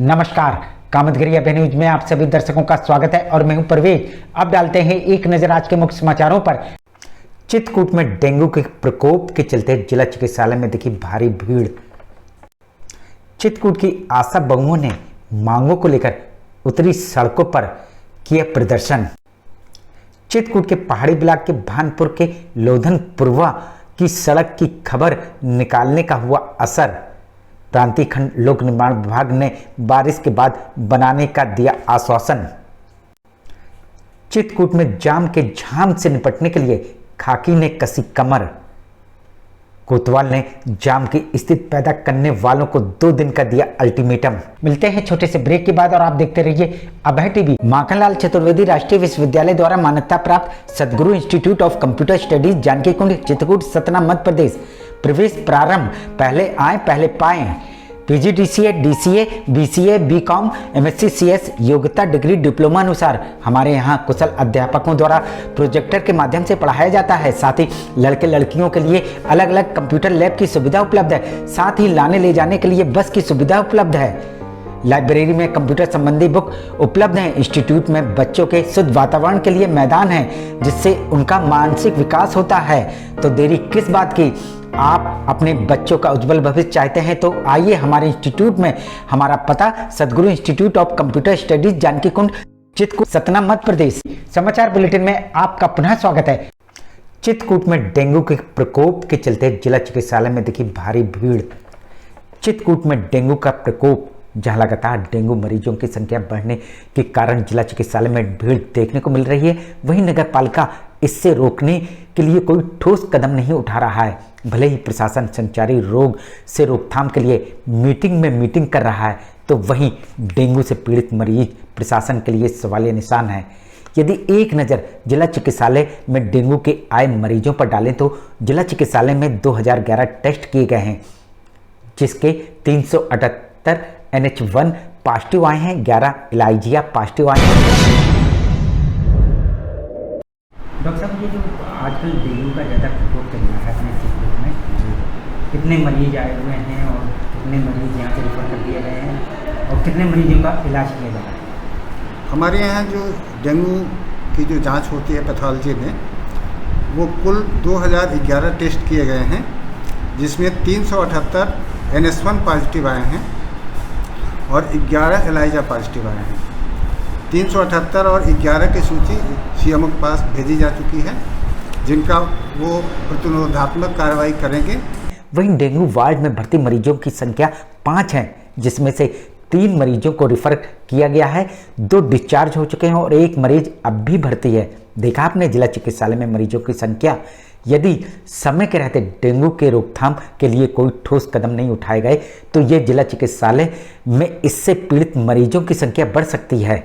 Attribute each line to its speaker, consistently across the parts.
Speaker 1: नमस्कार, कामतगिरी अभय न्यूज में आप सभी दर्शकों का स्वागत है और मैं हूं परवेज। अब डालते हैं एक नजर आज के मुख्य समाचारों पर। चित्रकूट में डेंगू के प्रकोप के चलते जिला चिकित्सालय में दिखी भारी भीड़। चित्रकूट की आशा बहुओं ने मांगों को लेकर उतरी सड़कों पर किया प्रदर्शन। चित्रकूट के पहाड़ी ब्लॉक के भानपुर के लोधनपुरवा की सड़क की खबर निकालने का हुआ असर। प्रांतीय खंड लोक निर्माण विभाग ने बारिश के बाद बनाने का दिया आश्वासन। चित्रकूट में जाम के झाम से निपटने के लिए खाकी ने कसी कमर। कोतवाल ने जाम की स्थिति पैदा करने वालों को 2 दिन का दिया अल्टीमेटम। मिलते हैं छोटे से ब्रेक के बाद और आप देखते रहिए अभय टीवी। माखनलाल चतुर्वेदी राष्ट्रीय विश्वविद्यालय द्वारा मान्यता प्राप्त Sadguru institute of computer studies Janaki Kund Chitrakoot Satna Madhya Pradesh. प्रवेश प्रारंभ। पहले आए पहले पाएं। PGDCA, DCA, BCA, BCom, MSc, CS योग्यता डिग्री डिप्लोमा अनुसार हमारे यहाँ कुशल अध्यापकों द्वारा प्रोजेक्टर के माध्यम से पढ़ाया जाता है। साथ ही लड़के लड़कियों के लिए अलग अलग कंप्यूटर लैब की सुविधा उपलब्ध है। साथ ही लाने ले जाने के लिए बस की सुविधा उपलब्ध है। लाइब्रेरी में कंप्यूटर संबंधी बुक उपलब्ध हैं। इंस्टीट्यूट में बच्चों के शुद्ध वातावरण के लिए मैदान है जिससे उनका मानसिक विकास होता है। तो देरी किस बात की, आप अपने बच्चों का उज्जवल भविष्य चाहते हैं तो आइए हमारे इंस्टीट्यूट में। हमारा पता Sadguru institute of computer studies Janaki Kund Chitrakoot Satna Madhya Pradesh. समाचार बुलेटिन में आपका पुनः स्वागत है। चित्रकूट में डेंगू के प्रकोप के चलते जिला चिकित्सालय में दिखी भारी भीड़। चित्रकूट में डेंगू का प्रकोप, जहां लगातार डेंगू मरीजों की संख्या बढ़ने के कारण जिला चिकित्सालय में भीड़ देखने को मिल रही है, वहीं नगर पालिका इससे रोकने के लिए कोई ठोस कदम नहीं उठा रहा है। भले ही प्रशासन संचारी रोग से रोकथाम के लिए मीटिंग कर रहा है, तो वहीं डेंगू से पीड़ित मरीज प्रशासन के लिए सवालिया निशान है। यदि एक नज़र जिला चिकित्सालय में डेंगू के आए मरीजों पर डालें तो जिला चिकित्सालय में 2011 टेस्ट किए गए हैं, जिसके 378 NH1 पॉजिटिव आए हैं, 11 एलाइजिया पॉजिटिव आए हैं। डॉक्टर साहब, ये जो आजकल डेंगू का ज़्यादा प्रकोप चल रहा है अपने चित्रकूट में, कितने मरीज आए हुए हैं और कितने मरीज यहाँ से रिफर कर दिए गए हैं और कितने मरीजों का इलाज किया जा रहा है?
Speaker 2: हमारे यहाँ जो डेंगू की जो जांच होती है पैथोलॉजी में, वो कुल 2011 टेस्ट किए गए हैं, जिसमें 378 NH1 पॉजिटिव आए हैं और 11 एलाइजा पॉजिटिव आए हैं। 378 और 11 की सूची सीएमओ के पास भेजी जा चुकी है, जिनका वो प्रतिरोधात्मक कार्रवाई करेंगे।
Speaker 1: वहीं डेंगू वार्ड में भर्ती मरीजों की संख्या 5 है, जिसमें से 3 मरीजों को रिफर किया गया है, 2 डिस्चार्ज हो चुके हैं और 1 मरीज अब भी भर्ती है। देखा आपने जिला चिकित्सालय में मरीजों की संख्या। यदि समय के रहते डेंगू के रोकथाम के लिए कोई ठोस कदम नहीं उठाए गए तो ये जिला चिकित्सालय में इससे पीड़ित मरीजों की संख्या बढ़ सकती है।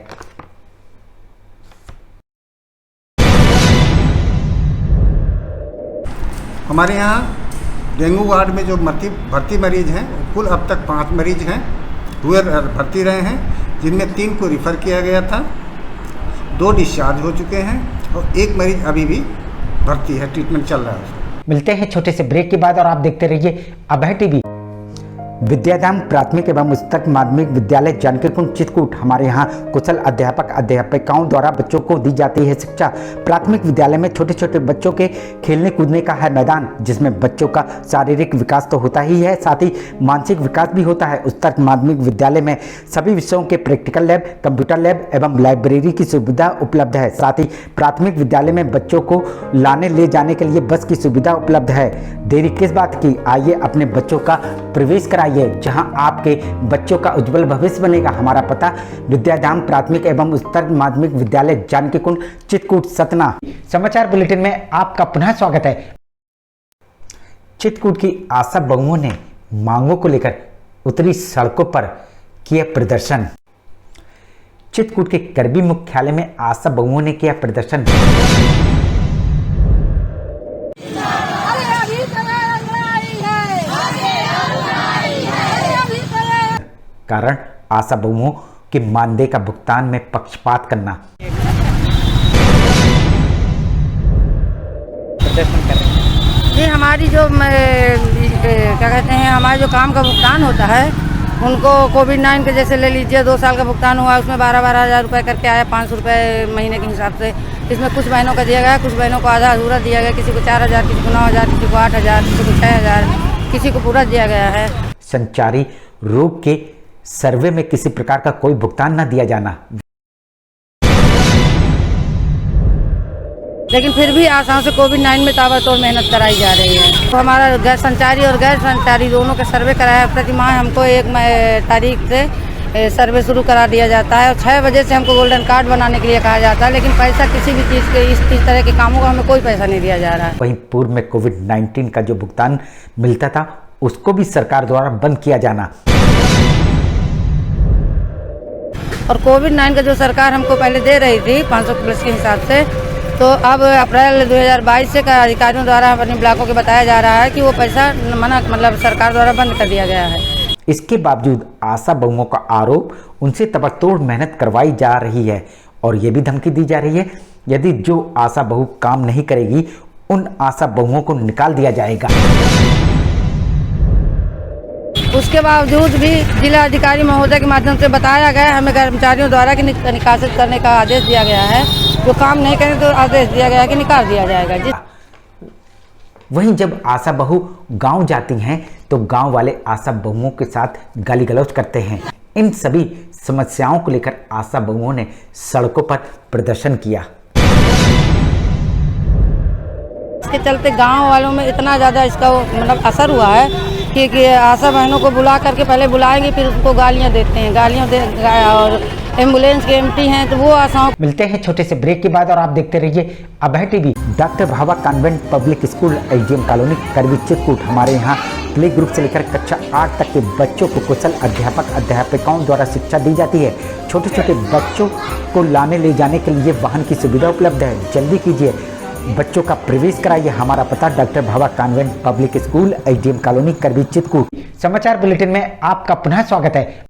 Speaker 2: हमारे यहाँ डेंगू वार्ड में जो भर्ती मरीज हैं, कुल अब तक 5 मरीज हैं हुए भर्ती रहे हैं, जिनमें 3 को रिफ़र किया गया था, 2 डिस्चार्ज हो चुके हैं और 1 मरीज अभी भी भर्ती है, ट्रीटमेंट चल रहा है।
Speaker 1: मिलते हैं छोटे से ब्रेक के बाद और आप देखते रहिए अभय टीवी। विद्याधाम प्राथमिक एवं उच्चतर माध्यमिक विद्यालय जानकी कुंड चित्रकूट, हमारे यहाँ कुशल अध्यापक अध्यापिकाओं द्वारा बच्चों को दी जाती है शिक्षा। प्राथमिक विद्यालय में छोटे छोटे बच्चों के खेलने कूदने का है मैदान, जिसमें बच्चों का शारीरिक विकास तो होता ही है, साथ ही मानसिक विकास भी होता है। उच्चतर माध्यमिक विद्यालय में सभी विषयों के प्रैक्टिकल लैब, कंप्यूटर लैब एवं लाइब्रेरी की सुविधा उपलब्ध है। साथ ही प्राथमिक विद्यालय में बच्चों को लाने ले जाने के लिए बस की सुविधा उपलब्ध है। देरी किस बात की, आइए अपने बच्चों का प्रवेश कराइए, जहां आपके बच्चों का उज्जवल भविष्य बनेगा। हमारा पता विद्याधाम प्राथमिक एवं उच्चतर माध्यमिक विद्यालय जानकी कुंड चित्रकूट सतना। समाचार बुलेटिन में आपका पुनः स्वागत है। चित्रकूट की आशा बहुओं ने मांगों को लेकर उतरी सड़कों पर किया प्रदर्शन। चित्रकूट के करबी मुख्यालय में आशा बहुओं ने किया प्रदर्शन। कारण आशा बहुओं के मानदेय का भुगतान में पक्षपात करना। प्रदर्शन कर रहे हैं।
Speaker 3: ये हमारी जो क्या कहते हैं, हमारा जो काम का भुगतान होता है उनको कोविड-19 के जैसे ले लीजिए 2 साल का भुगतान हुआ, उसमें 12-12 हज़ार रुपये करके आया, 500 रुपये महीने के हिसाब से। इसमें कुछ बहनों का दिया गया, कुछ बहनों को आधा अधूरा दिया गया, किसी को 4,000, किसी को 9,000, किसी को 8,000, किसी को 6,000, किसी को पूरा दिया गया है।
Speaker 1: संचारी रोग के सर्वे में किसी प्रकार का कोई भुगतान न दिया जाना,
Speaker 3: लेकिन फिर भी आसाओं से कोविड-19 में ताबड़तोड़ मेहनत कराई जा रही है। तो हमारा गैर संचारी और गैर संचारी दोनों का सर्वे कराया। प्रति माह हमको 1 तारीख से सर्वे शुरू करा दिया जाता है और 6 बजे से हमको गोल्डन कार्ड बनाने के लिए कहा जाता है, लेकिन पैसा किसी भी चीज़ के इस तरह के कामों का हमें कोई पैसा नहीं दिया जा रहा है।
Speaker 1: वहीं पूर्व में कोविड-19 का जो भुगतान मिलता था उसको भी सरकार द्वारा बंद किया जाना,
Speaker 3: और कोविड-19 का जो सरकार हमको पहले दे रही थी 500 प्लस के हिसाब से, तो अब अप्रैल 2022 से का अधिकारियों द्वारा अपने ब्लॉकों को बताया जा रहा है कि वो पैसा मतलब सरकार द्वारा बंद कर दिया गया है।
Speaker 1: इसके बावजूद आशा बहुओं का आरोप उनसे ताबड़तोड़ मेहनत करवाई जा रही है और ये भी धमकी दी जा रही है यदि जो आशा बहू काम नहीं करेगी उन आशा बहुओं को निकाल दिया जाएगा।
Speaker 3: उसके बावजूद भी जिला अधिकारी महोदय के माध्यम से बताया गया हमें कर्मचारियों द्वारा कि निकासित करने का आदेश दिया गया है। जो काम नहीं करें तो आदेश दिया गया है कि निकाल दिया जाएगा।
Speaker 1: वहीं जब आशा बहू गांव जाती हैं तो गांव वाले आशा बहुओं के साथ गाली गलौज करते हैं। इन सभी समस्याओं को लेकर आशा बहुओं ने सड़कों पर प्रदर्शन किया।
Speaker 3: इसके चलते गांव वालों में इतना ज़्यादा इसका मतलब असर हुआ है कि आशा बहनों को बुला करके पहले बुलाएंगे, फिर उनको गालियां देते हैं, और एम्बुलेंस के एमटी हैं तो वो आशाओं।
Speaker 1: मिलते हैं छोटे से ब्रेक के बाद और आप देखते रहिए Abhay TV. Doctor Bhabha convent public school SDM colony Karwi Chitrakoot. हमारे यहाँ प्ले ग्रुप से लेकर कक्षा 8 तक के बच्चों को कुशल अध्यापक अध्यापिकाओं द्वारा शिक्षा दी जाती है। छोटे छोटे बच्चों को लाने ले जाने के लिए वाहन की सुविधा उपलब्ध है। जल्दी कीजिए, बच्चों का प्रवेश कराइए। हमारा पता doctor Bhabha convent public school SDM colony Karwi Chitrakoot. समाचार बुलेटिन में आपका पुनः स्वागत है।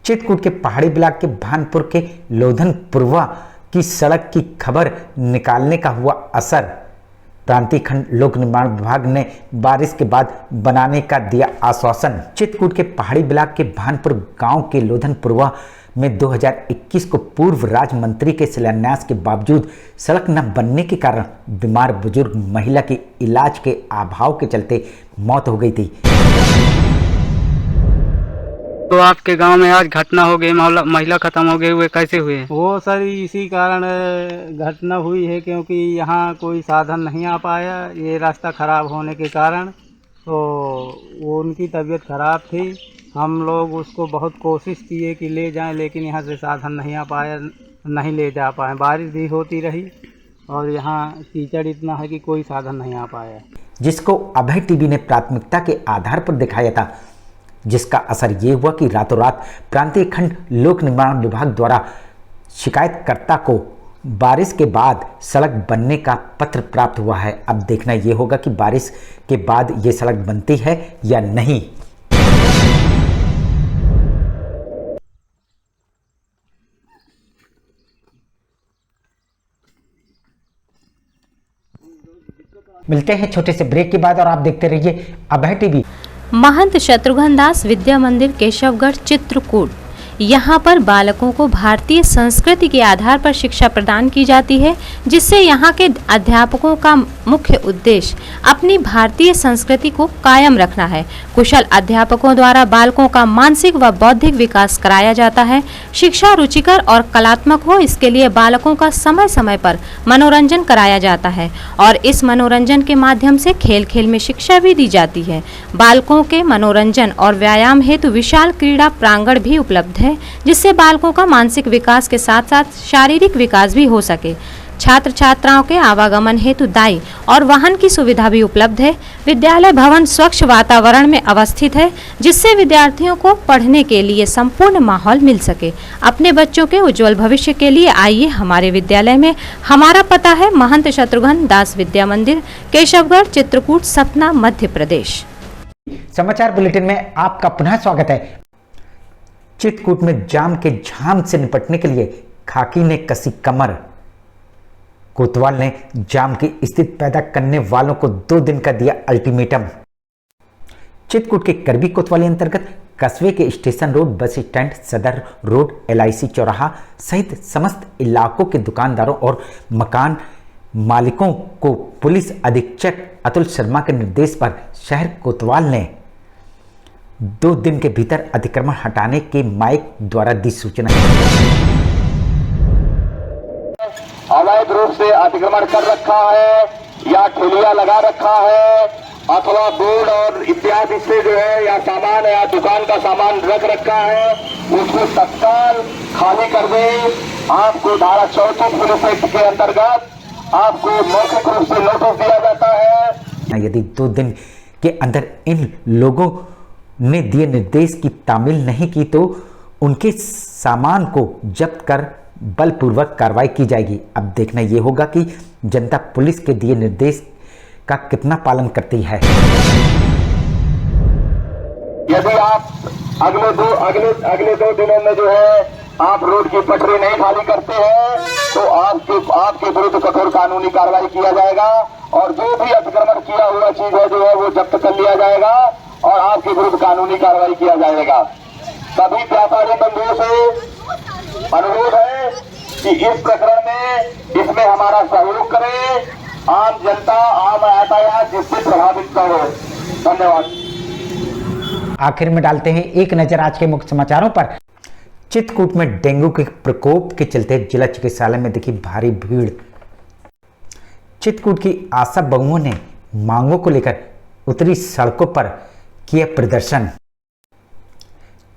Speaker 1: चित्रकूट के पहाड़ी ब्लॉक के भानपुर के लोधनपुरवा की सड़क की खबर निकालने का हुआ असर। प्रांतीय खंड लोक निर्माण विभाग ने बारिश के बाद बनाने का दिया आश्वासन। चित्रकूट के पहाड़ी ब्लॉक के भानपुर गांव के लोधनपुरवा में 2021 को पूर्व राज्य मंत्री के शिलान्यास के बावजूद सड़क न बनने के कारण बीमार बुजुर्ग महिला की इलाज के अभाव के चलते मौत हो गई थी।
Speaker 4: तो आपके गांव में आज घटना हो गई, महिला खत्म हो गई, हुए कैसे हुए?
Speaker 5: वो सर इसी कारण घटना हुई है क्योंकि यहाँ कोई साधन नहीं आ पाया, ये रास्ता ख़राब होने के कारण। तो वो उनकी तबीयत ख़राब थी, हम लोग उसको बहुत कोशिश किए कि ले जाएं, लेकिन यहाँ से साधन नहीं आ पाया, नहीं ले जा पाए। बारिश भी होती रही और यहाँ कीचड़ इतना है कि कोई साधन नहीं आ पाया,
Speaker 1: जिसको अभय टीवी ने प्राथमिकता के आधार पर दिखाया था, जिसका असर ये हुआ कि रातों रात प्रांतीय खंड लोक निर्माण विभाग द्वारा शिकायतकर्ता को बारिश के बाद सड़क बनने का पत्र प्राप्त हुआ है। अब देखना ये होगा कि बारिश के बाद ये सड़क बनती है या नहीं। मिलते हैं छोटे से ब्रेक के बाद और आप देखते रहिए अभय टीवी।
Speaker 6: महंत शत्रुघ्न दास विद्या मंदिर केशवगढ़ चित्रकूट। यहाँ पर बालकों को भारतीय संस्कृति के आधार पर शिक्षा प्रदान की जाती है, जिससे यहाँ के अध्यापकों का मुख्य उद्देश्य अपनी भारतीय संस्कृति को कायम रखना है। कुशल अध्यापकों द्वारा बालकों का मानसिक व बौद्धिक विकास कराया जाता है। शिक्षा रुचिकर और कलात्मक हो, इसके लिए बालकों का समय समय पर मनोरंजन कराया जाता है और इस मनोरंजन के माध्यम से खेल खेल में शिक्षा भी दी जाती है। बालकों के मनोरंजन और व्यायाम हेतु विशाल क्रीड़ा प्रांगण भी उपलब्ध है, जिससे बालकों का मानसिक विकास के साथ साथ शारीरिक विकास भी हो सके। छात्र छात्राओं के आवागमन हेतु दाई और वाहन की सुविधा भी उपलब्ध है। विद्यालय भवन स्वच्छ वातावरण में अवस्थित है, जिससे विद्यार्थियों को पढ़ने के लिए संपूर्ण माहौल मिल सके। अपने बच्चों के उज्जवल भविष्य के लिए आइए हमारे विद्यालय में। हमारा पता है महंत शत्रुघ्न दास विद्या मंदिर केशवगढ़ चित्रकूट सतना मध्य प्रदेश।
Speaker 1: समाचार बुलेटिन में आपका पुनः स्वागत है। चित्रकूट में जाम के झाम से निपटने के लिए खाकी ने कसी कमर। कोतवाल ने जाम की स्थिति पैदा करने वालों को 2 दिन का दिया अल्टीमेटम। चित्रकूट के करबी कोतवाली अंतर्गत कस्बे के स्टेशन रोड, बस स्टैंड, सदर रोड, LIC चौराहा सहित समस्त इलाकों के दुकानदारों और मकान मालिकों को पुलिस अधीक्षक अतुल शर्मा के निर्देश पर शहर कोतवाल ने 2 दिन के भीतर अतिक्रमण हटाने के माइक द्वारा दी सूचना।
Speaker 7: अवैध रूप से अतिक्रमण कर रखा है या ठेलिया लगा रखा है अथवा बोर्ड और इत्यादि से जो है या सामान या दुकान का सामान रख रखा है, उसको तत्काल खाली कर दे। आपको धारा 34 पुलिस एक्ट के अंतर्गत आपको मौखिक रूप से नोटिस दिया जाता है।
Speaker 1: यदि 2 दिन के अंदर इन लोगों ने दिए निर्देश की तामील नहीं की तो उनके सामान को जब्त कर बलपूर्वक कार्रवाई की जाएगी। अब देखना यह होगा कि जनता पुलिस के दिए निर्देश का कितना पालन करती है।
Speaker 7: यदि आप अगले 2 दिनों में जो है आप रोड की पटरी नहीं खाली करते हैं तो आपके विरुद्ध कठोर कानूनी कार्रवाई किया जाएगा और जो भी अतिक्रमण किया हुआ चीज है जो है वो जब्त कर लिया जाएगा और आपके विरुद्ध कानूनी कार्रवाई किया जाएगा। सभी व्यापारी बंधुओं से अनुरोध है कि इस प्रकरण में इसमें हमारा सहयोग करें। आम जनता, आम यातायात जिससे प्रभावित न हो। धन्यवाद।
Speaker 1: आखिर में डालते हैं एक नजर आज के मुख्य समाचारों पर। चित्रकूट में डेंगू के प्रकोप के चलते जिला चिकित्सालय में दिखी भारी भीड़। चित्रकूट की आशा बहुओं ने मांगों को लेकर उतरी सड़कों पर किया प्रदर्शन।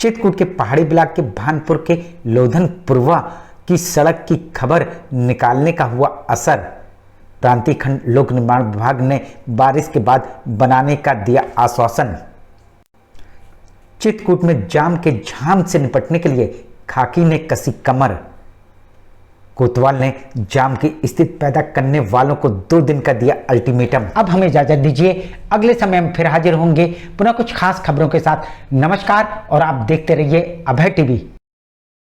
Speaker 1: चित्रकूट के पहाड़ी ब्लॉक के भानपुर के लोधनपुरवा की सड़क की खबर निकालने का हुआ असर। प्रांतीय खंड लोक निर्माण विभाग ने बारिश के बाद बनाने का दिया आश्वासन। चित्रकूट में जाम के झाम से निपटने के लिए खाकी ने कसी कमर। कोतवाल ने जाम की स्थिति पैदा करने वालों को 2 दिन का दिया अल्टीमेटम। अब हमें इजाजत दीजिए, अगले समय में फिर हाजिर होंगे पुनः कुछ खास खबरों के साथ। नमस्कार और आप देखते रहिए अभय टीवी।